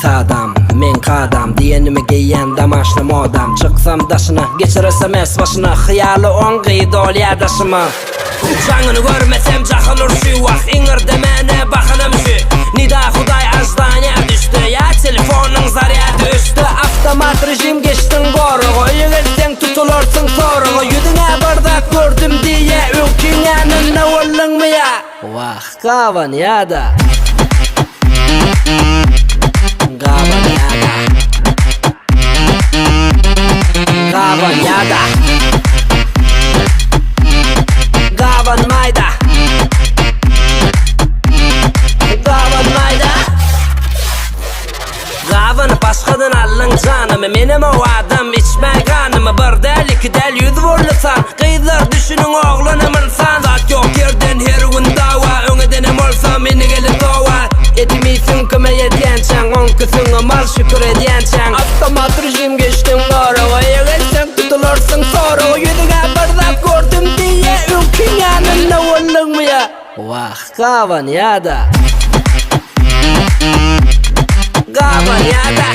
Sadam, men kadam diyenimi giyen damaşlı modam. Çıksam daşına, geçirsem es başına, hıyalı on gıydol yadaşıma. Uçağını görmesem cahılır şu vak, inir demene bakınım şu. Nida Huday azdanya düştü, ya telefonun zaryatı üstü. Avtomat rejim geçtin goruğu, yürelsen tutulursun toruğu. Yüdüne bardak gördüm diye ülkünyanın ne ollun mu ya? Vah kavan ya da Gavan yada Gavan yada Gavan mayda Gavan mayda Gavanı başkadan allın canımı. Menem o adam içmey kanımı. Bir del iki del yüz vurlusan, kıyılar düşünün oğlanımın san. Zat yok yerden her gün dava, öngödenem olsa meni gelip dova. Etimisin kime yediyençen, on kısını mal şükür ediyençen. Avtomat rejim geçtim doğru, yürelsen tutulursun soru. Yüzüne bardak gördüm diye ülkünyanın ne ollun mu ya? Vah kavan ya da Gavan ya da